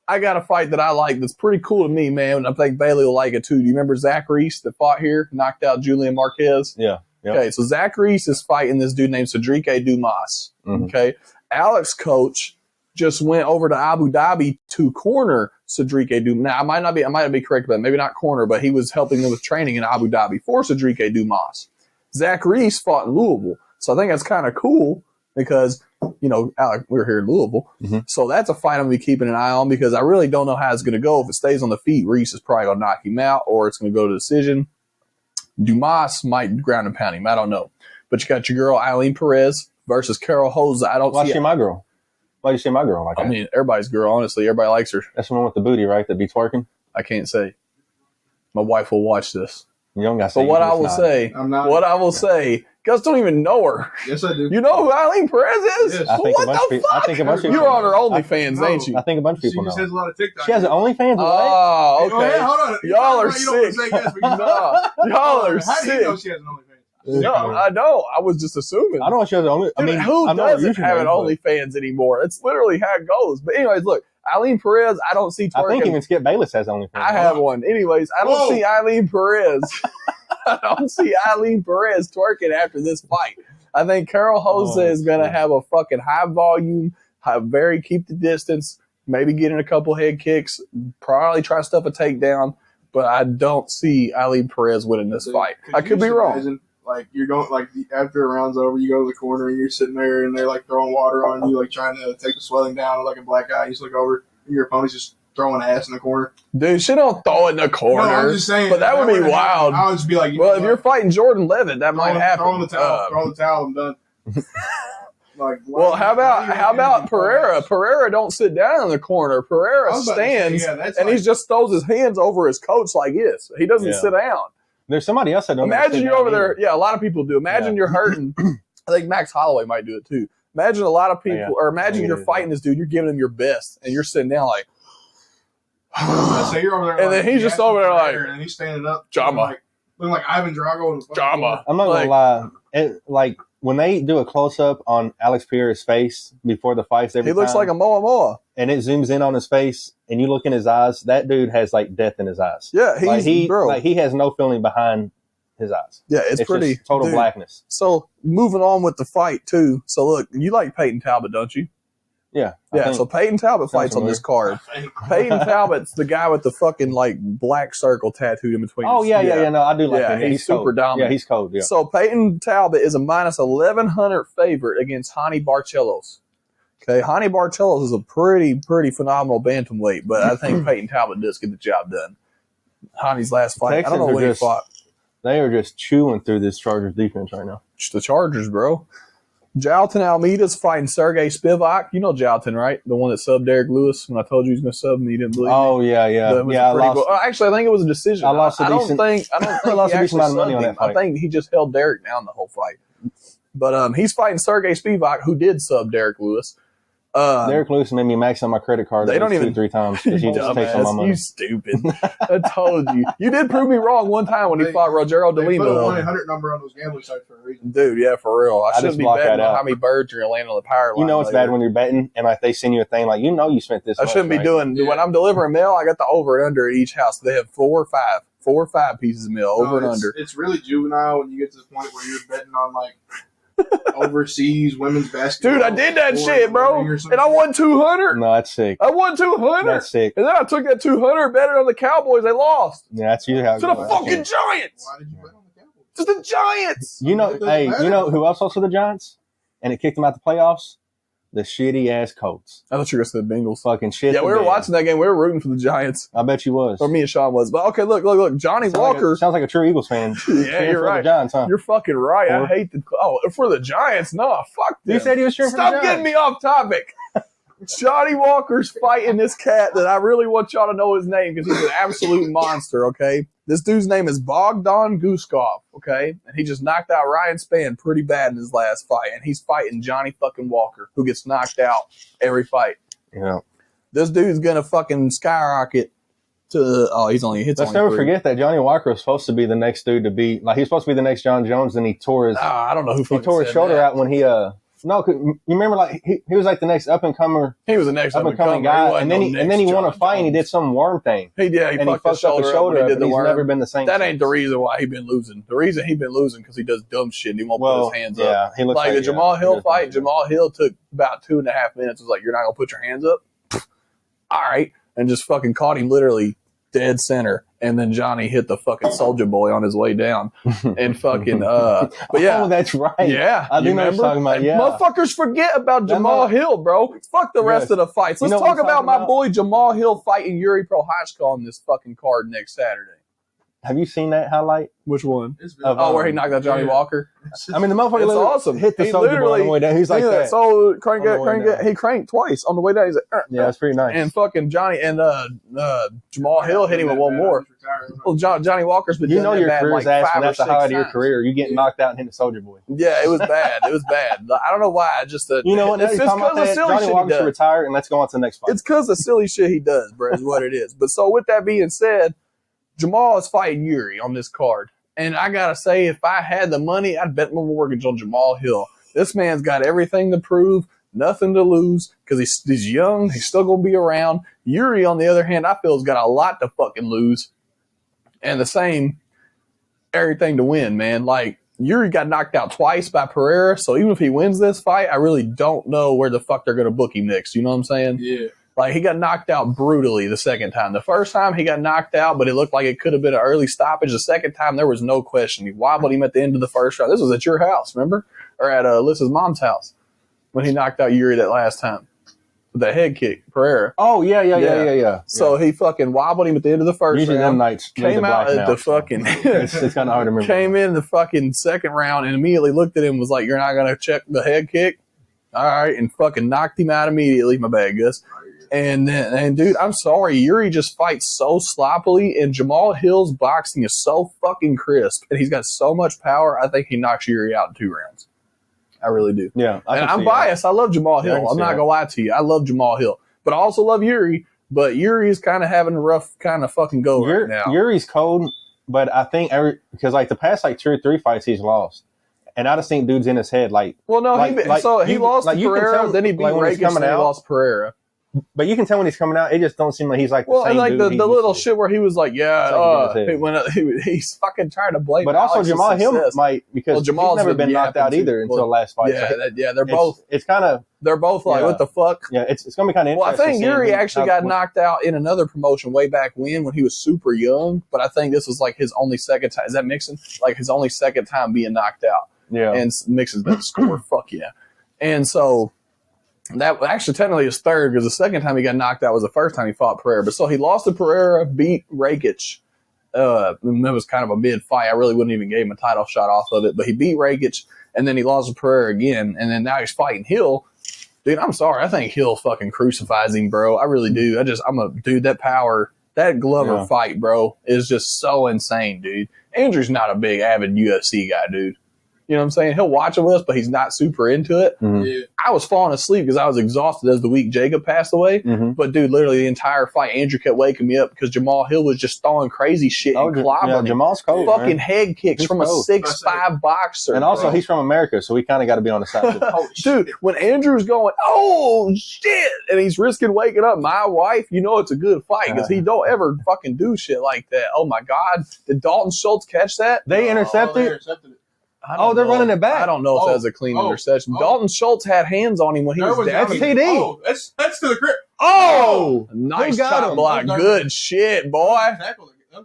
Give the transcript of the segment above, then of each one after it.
I got a fight that I like that's pretty cool to me, man, and I think Bailey will like it too. Do you remember Zach Reese that fought here, knocked out Julian Marquez? Yeah. Yep. Okay, so Zach Reese is fighting this dude named Cedric Dumas. Mm-hmm. Okay, Alex coach just went over to Abu Dhabi to corner Cedric Dumas. Now, I might be correct about that. Maybe not corner, but he was helping them with training in Abu Dhabi for Cedric Dumas. Zach Reese fought in Louisville. So I think that's kind of cool because, Alex, we're here in Louisville. Mm-hmm. So that's a fight I'm going to be keeping an eye on because I really don't know how it's going to go. If it stays on the feet, Reese is probably going to knock him out or it's going to go to decision. Dumas might ground and pound him. I don't know. But you got your girl, Eileen Perez versus Carol Hoza. Why is she my girl? Why do you say my girl like that? I mean, everybody's girl, honestly. Everybody likes her. That's the one with the booty, right? That be twerking? I can't say. My wife will watch this. You don't got to say. But what I will say, guys don't even know her. Yes, I do. You know who Eileen Perez is? Yes. I think what the fuck? I think a bunch of people. You're on her OnlyFans, ain't you? I think a bunch of people She just know. has a lot of TikTok. She has an OnlyFans. Oh, okay. Oh, yeah, hold on. Y'all are You don't sick. want to say yes, but you know. Y'all are How do you know sick. she has an OnlyFans? No, I know. I was just assuming. I don't know. She has an only. I Dude, mean, who I know doesn't have an username, OnlyFans anymore? It's literally how it goes. But anyways, look, Eileen Perez, I don't see twerking. I think even Skip Bayless has OnlyFans. I have one. Anyways, I don't see Eileen Perez. I don't see Eileen Perez twerking after this fight. I think Carol Hoza is going to have a fucking high volume, keep the distance, maybe get in a couple head kicks, probably try to stuff a takedown, but I don't see Eileen Perez winning this fight. I could be wrong. Imagine, like you're going, like after a round's over, you go to the corner and you're sitting there and they're like throwing water on you, like trying to take the swelling down, like a black guy. You just look over, and your opponent's just throwing ass in the corner. Dude, she don't throw it in the corner. No, I'm just saying. But that would be wild. I would just be like, well, if you're fighting Jordan Levitt, that might happen. Throw the towel. I'm done. Like, well, how about Pereira? Pereira don't sit down in the corner. Pereira stands and he just throws his hands over his coach like this. He doesn't sit down. There's somebody else that don't. Imagine you're over there. Yeah, a lot of people do. Imagine you're hurting. I think Max Holloway might do it too. Imagine a lot of people, or imagine you're fighting this dude. You're giving him your best, and you're sitting down like. So you're over there, and then he's just over there like, and he's standing up, Jama, looking like Ivan Drago. Jama. I'm not gonna lie. Like when they do a close up on Alex Pereira's face before the fights, he looks like a Moa Moa, and it zooms in on his face, and you look in his eyes. That dude has like death in his eyes. Yeah, he has no feeling behind his eyes. Yeah, it's pretty just total blackness. So moving on with the fight too. So look, you like Peyton Talbot, don't you? Yeah. So Peyton Talbot fights on this card. Peyton Talbot's the guy with the fucking like black circle tattooed in between. Oh, yeah. No, I do like him. Yeah, he's super dominant. Yeah, he's cold. Yeah. So Peyton Talbot is a minus 1,100 favorite against Hani Barcelos. Okay, Hani Barcelos is a pretty phenomenal bantamweight, but I think Peyton Talbot does get the job done. Hani's last fight, Texans I don't know when he fought. They are just chewing through this Chargers defense right now. It's the Chargers, bro. Jalton Almeida's fighting Sergey Spivak. You know Jalton, right? The one that subbed Derek Lewis when I told you he was going to sub me. You didn't believe me. Oh, yeah. I lost. Actually, I think it was a decision. I lost I don't think I lost a decent amount of money on that fight. I think he just held Derek down the whole fight. But he's fighting Sergey Spivak, who did sub Derek Lewis. Derek Lewis made me max on my credit card. They don't even 2-3 times because he just takes all my money. You stupid! I told you. You did prove me wrong one time when he fought Rogero De Lima. They put a 1-800 number on those gambling sites for a reason. Dude, yeah, for real. I shouldn't be betting on how many birds you're gonna land on the power line. You know it's bad when you're betting and like they send you a thing like you spent this. I shouldn't be doing when I'm delivering mail. I got the over and under at each house. They have 4 or 5 pieces of mail over and under. It's really juvenile when you get to the point where you're betting on like. Overseas women's basketball. Dude, I did that shit, bro. And I won 200. No, that's sick. I won 200. That's sick. And then I took that 200, bet it on the Cowboys. They lost. Yeah, that's usually how it goes. To the fucking Giants. Why did you bet on the Cowboys? To the Giants. You know who else lost to the Giants? And it kicked them out the playoffs? The shitty ass Colts. I thought you were going to say the Bengals. Fucking shit. Yeah, we were watching that game. We were rooting for the Giants. I bet you was. Or me and Sean was. But okay, look. Johnny Walker. Sounds like a true Eagles fan. Yeah, you're right. The Giants, huh? You're fucking right. I hate for the Giants. No, fuck them. You said he was cheering for the Giants. Stop getting me off topic. Johnny Walker's fighting this cat that I really want y'all to know his name because he's an absolute monster, okay? This dude's name is Bogdan Guskov, okay? And he just knocked out Ryan Spann pretty bad in his last fight. And he's fighting Johnny fucking Walker, who gets knocked out every fight. Yeah. This dude's going to fucking skyrocket to he's only hits. Let's never forget that Johnny Walker was supposed to be the next dude to beat. Like, he's supposed to be the next John Jones, and he tore his. I don't know who he tore his shoulder out when he No, 'cause you remember, like he was like the next up and comer. He was the next up and coming guy, and then he won a fight and he did some worm thing. He fucked his shoulder up. He did the he's worm. never been the same. That ain't the reason why he been losing. The reason he been losing because he does dumb shit and he won't put his hands up. He looks like the Jamal Hill fight. Jamal Hill took about 2.5 minutes. It was like, you're not gonna put your hands up. All right, and just fucking caught him literally dead center, and then Johnny hit the fucking Soldier Boy on his way down, and fucking but yeah, oh, that's right. Yeah, I do know what you're talking about. Yeah, motherfuckers forget about Jamal Hill, bro. Fuck the rest of the fights. Let's talk about my boy Jamal Hill fighting Yuri Prochazka on this fucking card next Saturday. Have you seen that highlight? Which one? Where he knocked out Johnny Walker. I mean, the motherfucker awesome. Hit the Soldier Boy on the way down. He's like that. So he cranked twice on the way down. He's like, yeah, it's pretty nice. And fucking Johnny and Jamal Hill hit him with one more. Well, Johnny Walker's been doing your that career's like ass 5 when or that's the 6 highlight of your times. career. You getting knocked out and hitting the Soldier Boy. Yeah, it was bad. It was bad. I don't know why. You know what? It's just because of silly Johnny shit Walker he does. retire, and let's go on to the next fight. It's because of silly shit he does, bro. Is what it is. But so with that being said, Jamal is fighting Yuri on this card. And I got to say, if I had the money, I'd bet my mortgage on Jamal Hill. This man's got everything to prove, nothing to lose, because he's young. He's still going to be around. Yuri, on the other hand, I feel has got a lot to fucking lose. And the same, everything to win, man. Like, Yuri got knocked out twice by Pereira, so even if he wins this fight, I really don't know where the fuck they're going to book him next. You know what I'm saying? Yeah. Like, he got knocked out brutally the second time. The first time, he got knocked out, but it looked like it could have been an early stoppage. The second time, there was no question. He wobbled him at the end of the first round. This was at your house, remember? Or at Alyssa's mom's house when he knocked out Yuri that last time. With that head kick, Pereira. Oh, yeah. So he fucking wobbled him at the end of the first Usually round. Them nights, came out at the fucking... it's kind of hard to remember. Came in the fucking second round and immediately looked at him and was like, you're not going to check the head kick? All right. And fucking knocked him out immediately. My bad, Gus. And dude, I'm sorry. Yuri just fights so sloppily, and Jamal Hill's boxing is so fucking crisp, and he's got so much power. I think he knocks Yuri out in 2 rounds. I really do. Yeah. And I'm biased. That. I love Jamal Hill. I'm not going to lie to you. I love Jamal Hill. But I also love Yuri. But Yuri is kind of having a rough kind of fucking go right now. Yuri's cold, but I think because like the past like 2 or 3 fights he's lost. And I just think dude's in his head like. Well, no, he lost to Pereira, then he beat Rakic, and he lost Pereira. But you can tell when he's coming out, it just don't seem like he's like the same and like dude the little shit where he was like, he's fucking trying to blame. But also Jamal Hill might because Jamal's never been knocked out either until the last fight. They're both. It's kind of they're both like, what the fuck? Yeah, it's gonna be kind of interesting. Well, I think Yuri actually got knocked out in another promotion way back when he was super young. But I think this was like his only second time. Is that Mixon? Like his only second time being knocked out. Yeah, and Mixon's been scored. Fuck yeah, and so. That actually technically is third because the second time he got knocked out was the first time he fought Pereira. But so he lost to Pereira, beat Rakic. That was kind of a mid fight. I really wouldn't even give him a title shot off of it. But he beat Rakic, and then he lost to Pereira again. And then now he's fighting Hill. Dude, I'm sorry. I think Hill fucking crucifies him, bro. I really do. That power, that Glover fight, bro, is just so insane, dude. Andrew's not a big avid UFC guy, dude. You know what I'm saying? He'll watch it with us, but he's not super into it. Mm-hmm. Yeah. I was falling asleep because I was exhausted as the week Jacob passed away. Mm-hmm. But, dude, literally the entire fight, Andrew kept waking me up because Jamal Hill was just throwing crazy shit and clobbering him. Jamal's cold, fucking man. Head kicks He's from cold. a 6'5" boxer. And also, he's from America, so we kind of got to be on the side. Dude, when Andrew's going, oh, shit, and he's risking waking up my wife, you know it's a good fight because he don't ever fucking do shit like that. Oh, my God. Did Dalton Schultz catch that? They intercepted it. They're running it back. I don't know if that was a clean interception. Dalton Schultz had hands on him when he was down. That's a TD. Oh, that's to the grip. Oh, nice chop him? block. Good shit, boy.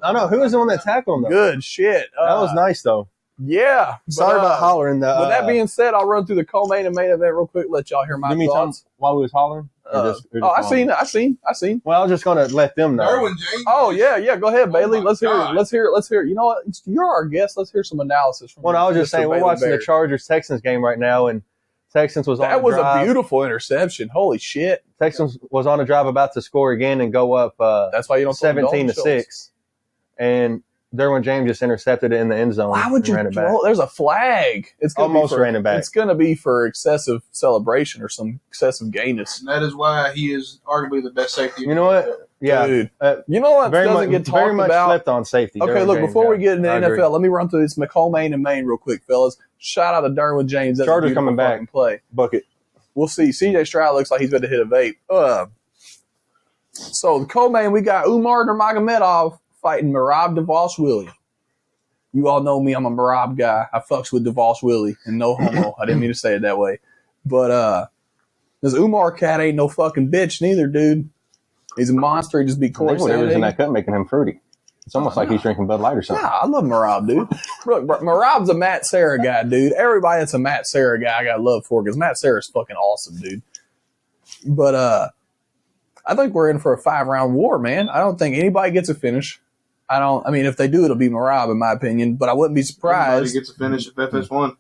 I know. Who was the one that tackled him, though? Good shit. That was nice, though. Yeah. Sorry about hollering. With that being said, I'll run through the co-main and main event real quick. Let y'all hear my thoughts. While we was hollering? I seen. Well, I was just going to let them know. James. Oh, yeah. Go ahead, Bailey. Let's hear it. You know what? You're our guest. Let's hear some analysis from Well, I was just saying, we're watching the Chargers-Texans game right now, and Texans was on a drive. That was a beautiful interception. Holy shit. Texans was on a drive about to score again and go up That's why you don't 17-6. And Derwin James just intercepted it in the end zone. Why would you throw? There's a flag. It's almost ran it back. It's going to be for excessive celebration or some excessive gayness. And that is why he is arguably the best safety. You know what? Yeah. Dude. You know what doesn't get talked very much about? slept on safety. Okay, look, before we get into the NFL, let me run through this co-main and main real quick, fellas. Shout out to Derwin James. That's Chargers coming back. Play. Bucket. We'll see. CJ Stroud looks like he's going to hit a vape. So the co-main, we got Umar Nurmagomedov fighting Merab Dvalishvili. You all know me. I'm a Merab guy. I fucks with Dvalishvili, and no homo. I didn't mean to say it that way. But this Umar cat ain't no fucking bitch neither, dude. He's a monster. He just beat Corey Whatever's in that cup making him fruity. It's almost like he's drinking Bud Light or something. Nah, I love Merab, dude. Look, Merab's a Matt Serra guy, dude. Everybody that's a Matt Serra guy I got love for because Matt Serra's fucking awesome, dude. But I think we're in for a 5-round war, man. I don't think anybody gets a finish. I mean, if they do, it'll be Merab, in my opinion. But I wouldn't be surprised. Everybody gets a finish if FS won.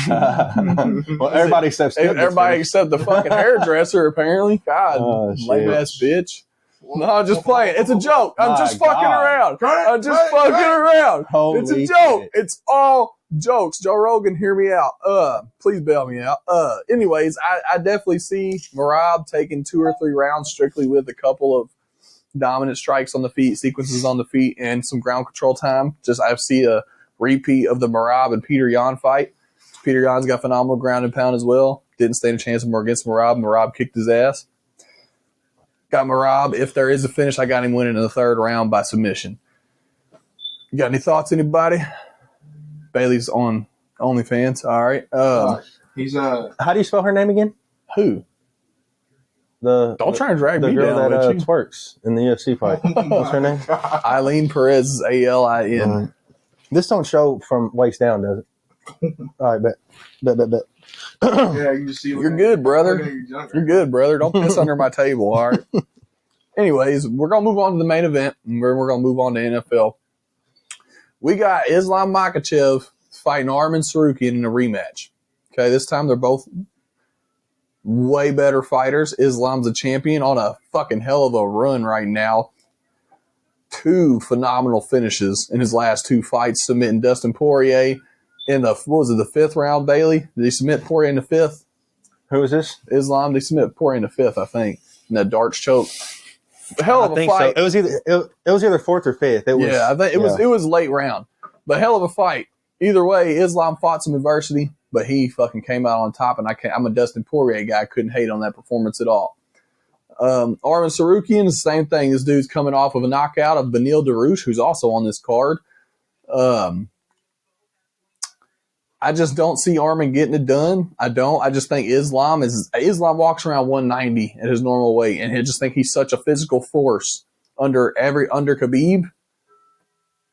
Well, everybody except the fucking hairdresser, apparently. God, lame ass bitch. No, just playing. It's a joke. I'm just fucking around. I'm just fucking around. It's a joke. Shit. It's all jokes. Joe Rogan, hear me out. Please bail me out. Anyways, I definitely see Merab taking 2 or 3 rounds strictly with a couple of dominant strikes on the feet, sequences on the feet, and some ground control time. I see a repeat of the Merab and Peter Yan fight. Peter Yan's got phenomenal ground and pound as well. Didn't stand a chance more against Merab. Merab kicked his ass. Got Merab. If there is a finish, I got him winning in the 3rd round by submission. You got any thoughts, anybody? Bailey's on OnlyFans. All right. He's How do you spell her name again? Who? Don't try and drag the me girl down. that twerks in the UFC fight. What's her name? Eileen Perez, ALIN. This don't show from waist down, does it? All right, bet. yeah, you just see. You're good, brother. You're good, brother. Don't piss under my table, all right? Anyways, we're going to move on to the main event, and we're going to move on to NFL. We got Islam Makhachev fighting Arman Sarukian in a rematch. Okay, this time they're both way better fighters. Islam's a champion on a fucking hell of a run right now. 2 phenomenal finishes in his last 2 fights, submitting Dustin Poirier in the 5th round, Bailey? Did he submit Poirier in the 5th? Who is this? Islam. They submit Poirier in the 5th, I think. In that darts choke. Hell of a fight. So. It was either 4th or 5th. I think it was late round. But hell of a fight. Either way, Islam fought some adversity, but he fucking came out on top, and I'm a Dustin Poirier guy. I couldn't hate on that performance at all. Arman Sarukian is the same thing. This dude's coming off of a knockout of Beneil Dariush, who's also on this card. I just don't see Arman getting it done. I don't. I just think Islam walks around 190 at his normal weight, and I just think he's such a physical force under Khabib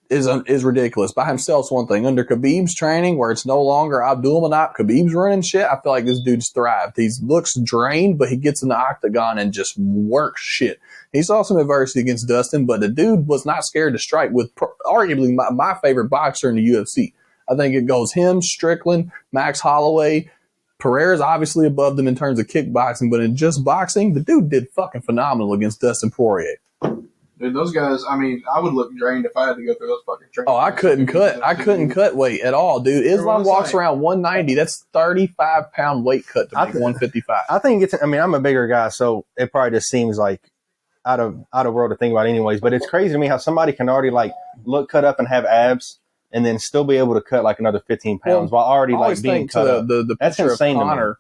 is ridiculous. By himself's one thing. Under Khabib's training, where it's no longer Abdulmanap, Khabib's running shit, I feel like this dude's thrived. He looks drained, but he gets in the octagon and just works shit. He saw some adversity against Dustin, but the dude was not scared to strike with arguably my favorite boxer in the UFC. I think it goes him, Strickland, Max Holloway. Pereira's obviously above them in terms of kickboxing, but in just boxing, the dude did fucking phenomenal against Dustin Poirier. Dude, those guys, I mean, I would look drained if I had to go through those fucking trainings. Oh, I couldn't cut weight at all, dude. Islam walks around 190. That's 35-pound weight cut to make 155. I think I'm a bigger guy, so it probably just seems like out of world to think about anyways. But it's crazy to me how somebody can already look cut up and have abs and then still be able to cut another 15 pounds while already being cut up. The That's picture insane of Connor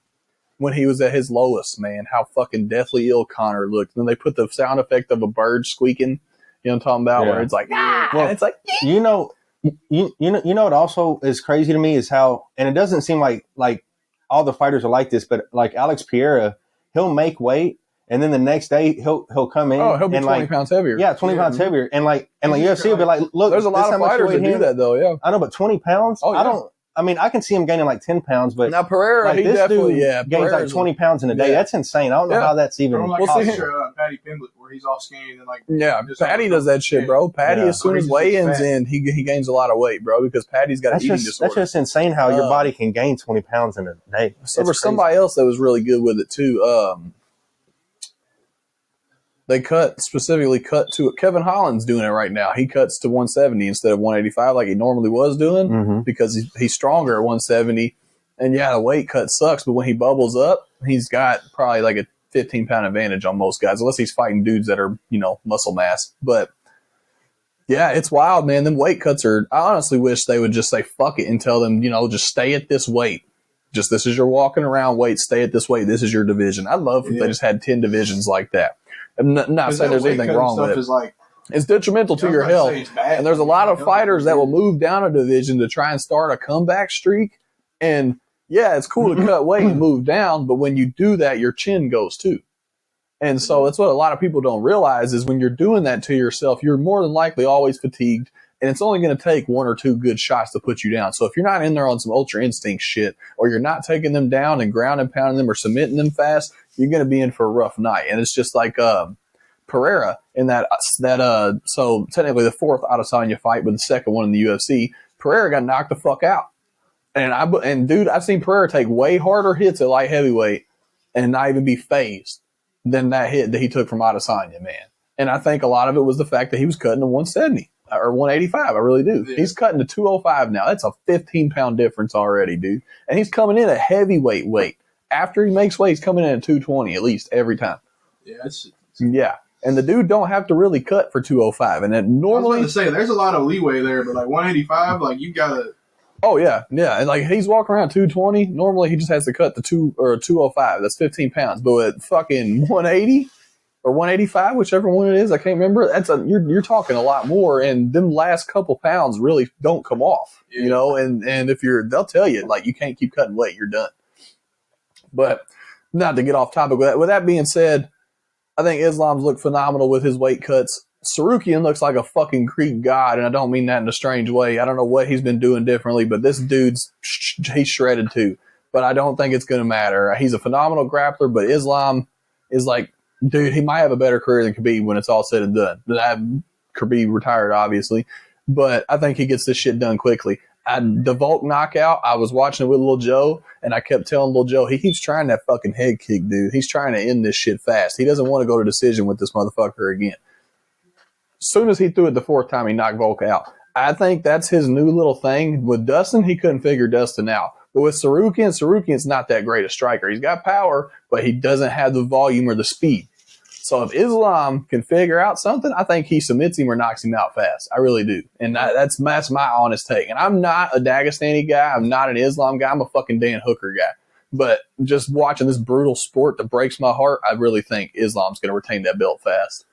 when he was at his lowest, man, how fucking deathly ill Connor looked. And then they put the sound effect of a bird squeaking, you know what I'm talking about, where it's like, well, it's like, you know what also is crazy to me is how, and it doesn't seem like all the fighters are like this, but like Alex Pereira, he'll make weight. And then the next day he'll come in. Oh, he'll be 20 pounds heavier. Yeah, 20 pounds heavier. And UFC will be like, look, there's a lot of fighters that do that though. Yeah, I know, but 20 pounds. Oh, yeah. I can see him gaining 10 pounds, but now Pereira, he definitely gains 20 pounds in a day. That's insane. I don't know how that's even. Like Patty Pimblett, where he's all skinny and Patty does that shit, bro. Patty, as soon as weigh-ins in, he gains a lot of weight, bro, because Patty's got an eating disorder. That's just insane how your body can gain 20 pounds in a day. There was somebody else that was really good with it too. They specifically cut to it. Kevin Holland's doing it right now. He cuts to 170 instead of 185 like he normally was doing because he's stronger at 170. And yeah, the weight cut sucks, but when he bubbles up, he's got probably like a 15-pound advantage on most guys, unless he's fighting dudes that are, muscle mass. But Yeah, it's wild, man. Them weight cuts are. I honestly wish they would just say fuck it and tell them, just stay at this weight. Just this is your walking around weight. Stay at this weight. This is your division. I'd love if they just had 10 divisions like that. I'm not saying there's anything wrong with it. It's detrimental to your health. And there's a lot of fighters that will move down a division to try and start a comeback streak. And yeah, it's cool to cut weight and move down, but when you do that, your chin goes too. And so that's what a lot of people don't realize is when you're doing that to yourself, you're more than likely always fatigued, and it's only going to take one or two good shots to put you down. So if you're not in there on some ultra instinct shit, or you're not taking them down and ground and pounding them or submitting them fast, you're going to be in for a rough night. And it's just like Pereira in that so technically the fourth Adesanya fight, but the second one in the UFC, Pereira got knocked the fuck out. And dude, I've seen Pereira take way harder hits at light heavyweight and not even be phased than that hit that he took from Adesanya, man. And I think a lot of it was the fact that he was cutting to 170 or 185. I really do. Yeah. He's cutting to 205 now. That's a 15-pound difference already, dude. And he's coming in at heavyweight weight. After he makes weight, he's coming in at 220 at least every time. Yeah. And the dude don't have to really cut for 205. And then normally, I was going to say, there's a lot of leeway there, but like 185, like you got to. Oh, yeah. Yeah. And like he's walking around 220. Normally he just has to cut to 205. That's 15 pounds. But at fucking 180 or 185, whichever one it is, I can't remember. You're talking a lot more. And them last couple pounds really don't come off, and if they'll tell you like you can't keep cutting weight, you're done. But not to get off topic with that being said, I think Islam's looked phenomenal with his weight cuts. Sarukian looks like a fucking Greek god, and I don't mean that in a strange way. I don't know what he's been doing differently, but this dude's he's shredded too. But I don't think it's going to matter. He's a phenomenal grappler, but Islam is like, dude, he might have a better career than Khabib when it's all said and done. Khabib retired, obviously, but I think he gets this shit done quickly. The Volk knockout, I was watching it with Lil Joe, and I kept telling Lil Joe, he keeps trying that fucking head kick, dude. He's trying to end this shit fast. He doesn't want to go to decision with this motherfucker again. As soon as he threw it the fourth time, he knocked Volk out. I think that's his new little thing. With Dustin, he couldn't figure Dustin out. But with Sarukian's not that great a striker. He's got power, but he doesn't have the volume or the speed. So if Islam can figure out something, I think he submits him or knocks him out fast. I really do. And that's my honest take. And I'm not a Dagestani guy. I'm not an Islam guy. I'm a fucking Dan Hooker guy. But just watching this brutal sport that breaks my heart, I really think Islam's going to retain that belt fast.